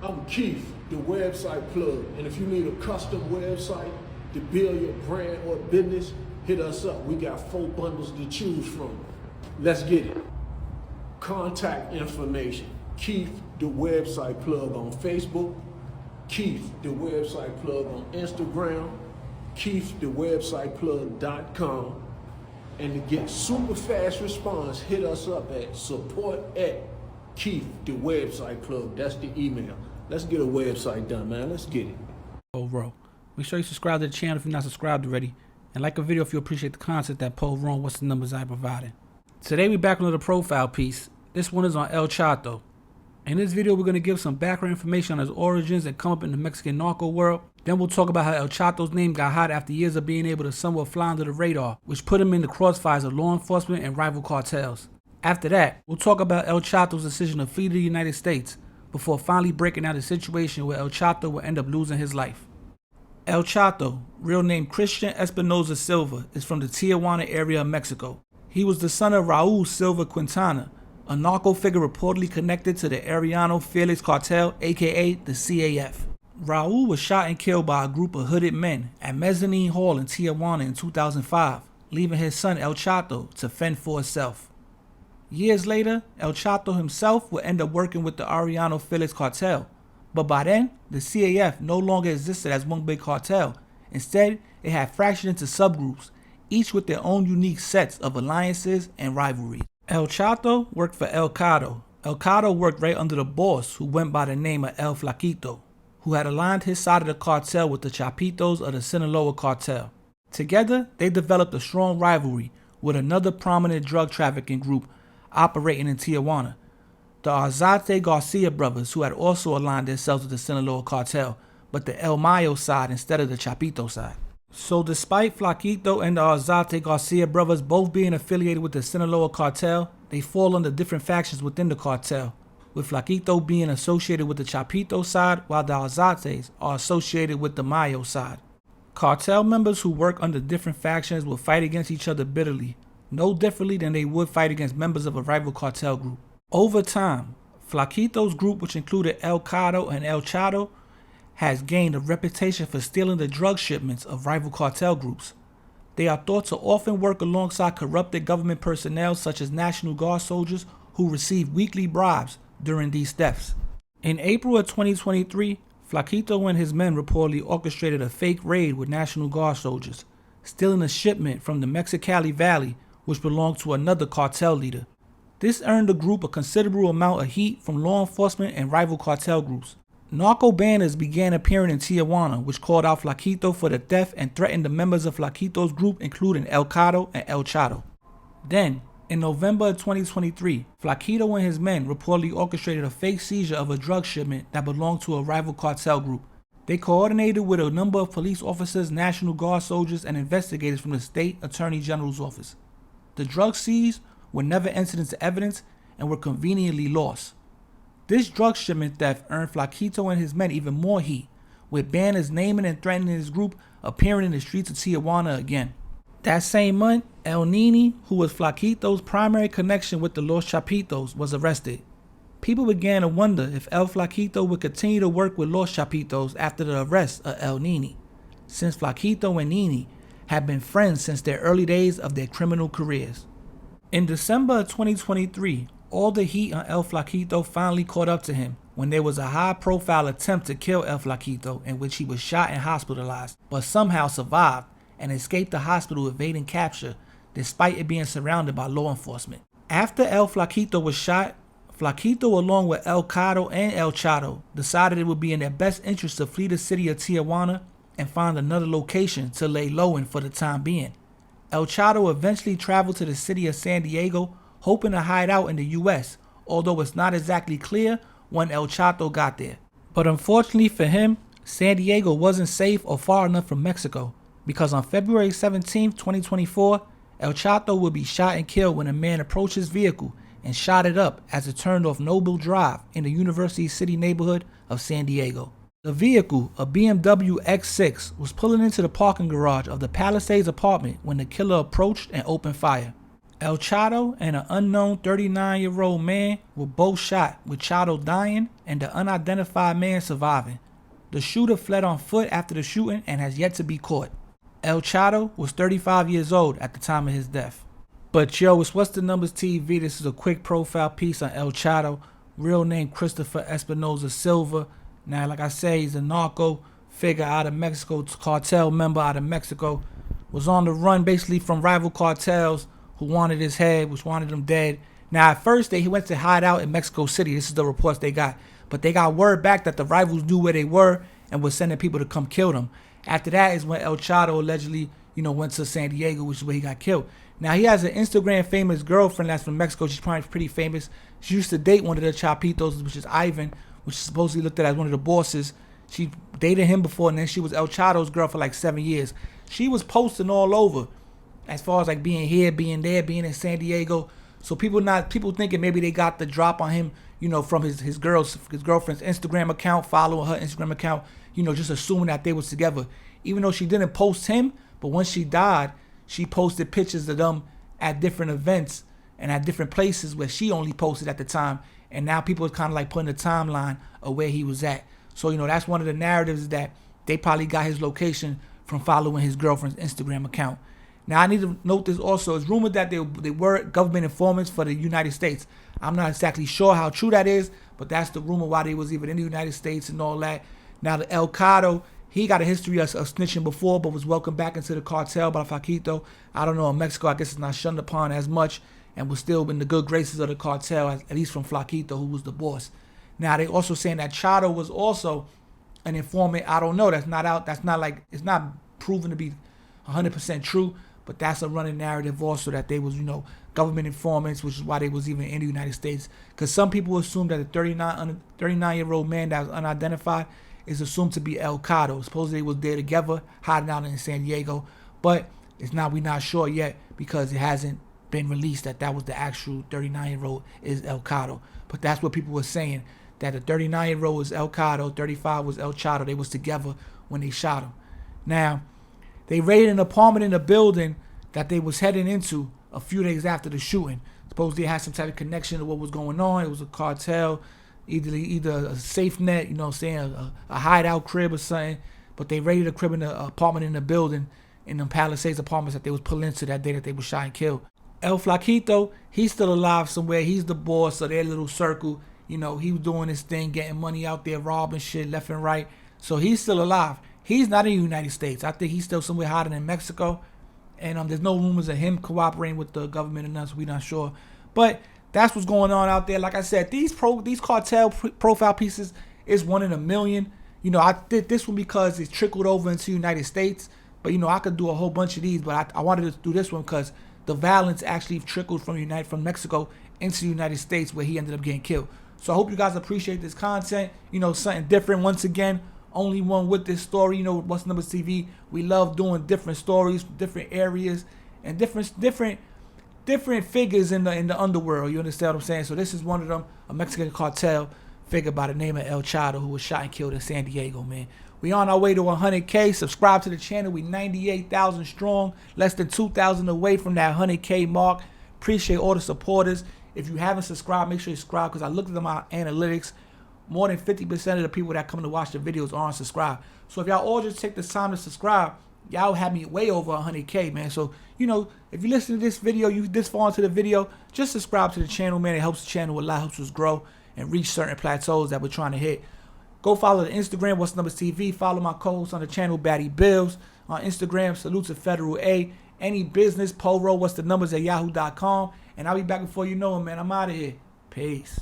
I'm Keith, the website plug. And if you need a custom website to build your brand or business, hit us up. We got 4 bundles to choose from. Let's get it. Contact information. Keith, the website plug on Facebook. Keith, the website plug on Instagram. KeithTheWebsitePlug.com. And to get super fast response, hit us up at support@KeithTheWebsitePlug. That's the email. Let's get a website done, man. Let's get it. Bro, make sure you subscribe to the channel if you're not subscribed already, and like a video if you appreciate the content that Paul Ron, what's the numbers I provided. Today we back with another profile piece. This one is on El Chato. In this video we're going to give some background information on his origins and come up in the Mexican narco world. Then we'll talk about how El Chato's name got hot after years of being able to somewhat fly under the radar, which put him in the crossfires of law enforcement and rival cartels. After that, we'll talk about El Chato's decision to flee to the United States before finally breaking out a situation where El Chato will end up losing his life. El Chato, real name Christian Espinoza Silva, is from the Tijuana area of Mexico. He was the son of Raul Silva Quintana, a narco figure reportedly connected to the Arellano Felix Cartel, aka the CAF. Raul was shot and killed by a group of hooded men at Mezzanine Hall in Tijuana in 2005, leaving his son El Chato to fend for himself. Years later, El Chato himself would end up working with the Arellano Felix Cartel, but by then, the CAF no longer existed as one big cartel. Instead, it had fractured into subgroups, each with their own unique sets of alliances and rivalries. El Chato worked for El Chato. El Chato worked right under the boss who went by the name of El Flaquito, who had aligned his side of the cartel with the Chapitos of the Sinaloa cartel. Together, they developed a strong rivalry with another prominent drug trafficking group operating in Tijuana, the Arzate Garcia brothers, who had also aligned themselves with the Sinaloa cartel, but the El Mayo side instead of the Chapito side. So despite Flaquito and the Arzate Garcia brothers both being affiliated with the Sinaloa cartel, they fall under different factions within the cartel, with Flaquito being associated with the Chapito side while the Arzates are associated with the Mayo side. Cartel members who work under different factions will fight against each other bitterly, no differently than they would fight against members of a rival cartel group. Over time, Flaquito's group, which included El Chato and El Chato, has gained a reputation for stealing the drug shipments of rival cartel groups. They are thought to often work alongside corrupted government personnel such as National Guard soldiers who receive weekly bribes during these thefts. In April of 2023, Flaquito and his men reportedly orchestrated a fake raid with National Guard soldiers, stealing a shipment from the Mexicali Valley which belonged to another cartel leader. This earned the group a considerable amount of heat from law enforcement and rival cartel groups. Narco banners began appearing in Tijuana, which called out Flaquito for the theft and threatened the members of Flaquito's group, including El Chato and El Chato. Then, in November of 2023, Flaquito and his men reportedly orchestrated a fake seizure of a drug shipment that belonged to a rival cartel group. They coordinated with a number of police officers, National Guard soldiers, and investigators from the State Attorney General's office. The drugs seized were never entered into evidence and were conveniently lost. This drug shipment theft earned Flaquito and his men even more heat, with banners naming and threatening his group appearing in the streets of Tijuana again. That same month, El Nini, who was Flaquito's primary connection with the Los Chapitos, was arrested. People began to wonder if El Flaquito would continue to work with Los Chapitos after the arrest of El Nini, since Flaquito and Nini had been friends since their early days of their criminal careers. In December of 2023, all the heat on El Flaquito finally caught up to him when there was a high-profile attempt to kill El Flaquito in which he was shot and hospitalized, but somehow survived and escaped the hospital evading capture despite it being surrounded by law enforcement. After El Flaquito was shot, Flaquito along with El Chato and El Chato decided it would be in their best interest to flee the city of Tijuana and find another location to lay low in for the time being. El Chato eventually traveled to the city of San Diego, hoping to hide out in the US, although it's not exactly clear when El Chato got there. But unfortunately for him, San Diego wasn't safe or far enough from Mexico, because on February 17, 2024, El Chato would be shot and killed when a man approached his vehicle and shot it up as it turned off Noble Drive in the University City neighborhood of San Diego. The vehicle, a BMW X6, was pulling into the parking garage of the Palisades apartment when the killer approached and opened fire. El Chato and an unknown 39-year-old man were both shot, with Chato dying and the unidentified man surviving. The shooter fled on foot after the shooting and has yet to be caught. El Chato was 35 years old at the time of his death. But yo, it's What's the Numbers TV. This is a quick profile piece on El Chato. Real name Christopher Espinoza Silva. Now, like I say, he's a narco figure out of Mexico, cartel member out of Mexico. Was on the run basically from rival cartels who wanted his head, which wanted him dead. Now, at first, he went to hide out in Mexico City. This is the reports they got. But they got word back that the rivals knew where they were and was sending people to come kill them. After that is when El Chato allegedly, went to San Diego, which is where he got killed. Now, he has an Instagram famous girlfriend that's from Mexico. She's probably pretty famous. She used to date one of the Chapitos, which is Ivan, which is supposedly looked at as one of the bosses. She dated him before, and then she was El Chato's girl for like 7 years. She was posting all over as far as like being here, being there, being in San Diego. So people thinking maybe they got the drop on him, from his girlfriend's Instagram account, following her Instagram account, just assuming that they was together. Even though she didn't post him, but when she died, she posted pictures of them at different events and at different places where she only posted at the time. And now people are kind of like putting a timeline of where he was at. So, that's one of the narratives that they probably got his location from following his girlfriend's Instagram account. Now, I need to note this also. It's rumored that they were government informants for the United States. I'm not exactly sure how true that is, but that's the rumor why they was even in the United States and all that. Now, the El Chato, he got a history of snitching before, but was welcomed back into the cartel by Flaquito. I don't know, in Mexico, I guess it's not shunned upon as much and was still in the good graces of the cartel, at least from Flaquito, who was the boss. Now, they also saying that Chato was also an informant. I don't know. That's not out. That's not like, it's not proven to be 100% true, but that's a running narrative also that they was, government informants, which is why they was even in the United States. Because some people assume that the 39-year-old man that was unidentified is assumed to be El Chato. Supposedly they was there together, hiding out in San Diego, but we're not sure yet because it hasn't been released that was the actual 39-year-old is El Chato. But that's what people were saying, that the 39-year-old was El Chato, 35 was El Chato. They was together when they shot him. Now, they raided an apartment in a building that they was heading into a few days after the shooting. Supposedly they had some type of connection to what was going on. It was a cartel, either a safe net, a hideout crib or something. But they raided a crib in the apartment in the building, in the Palisades apartments that they was pulling into that day that they was shot and killed. El Flaquito, he's still alive somewhere. He's the boss of their little circle. He was doing his thing, getting money out there, robbing shit left and right. So he's still alive. He's not in the United States. I think he's still somewhere hiding in Mexico. And there's no rumors of him cooperating with the government and us. We're not sure. But that's what's going on out there. Like I said, these cartel profile pieces is one in a million. I did this one because it trickled over into the United States. But, I could do a whole bunch of these. But I wanted to do this one because the violence actually trickled from Mexico into the United States where he ended up getting killed. So I hope you guys appreciate this content. Something different. Once again, only one with this story. What's Numbers TV. We love doing different stories, different areas, and different figures in the underworld. You understand what I'm saying? So this is one of them, a Mexican cartel figure by the name of El Chato, who was shot and killed in San Diego, man. We on our way to 100K. Subscribe to the channel. We 98,000 strong, less than 2,000 away from that 100K mark. Appreciate all the supporters. If you haven't subscribed, make sure you subscribe because I looked at my analytics. More than 50% of the people that come to watch the videos aren't subscribed. So if y'all all just take the time to subscribe, y'all have me way over 100K, man. So, if you listen to this video, you this far into the video, just subscribe to the channel, man. It helps the channel a lot, helps us grow and reach certain plateaus that we're trying to hit. Go follow the Instagram, What's Numbers TV. Follow my co-host on the channel, Batty Bills. On Instagram, salute to Federal A. Any business, Poro, What's the Numbers at yahoo.com. And I'll be back before you know it, man. I'm out of here. Peace.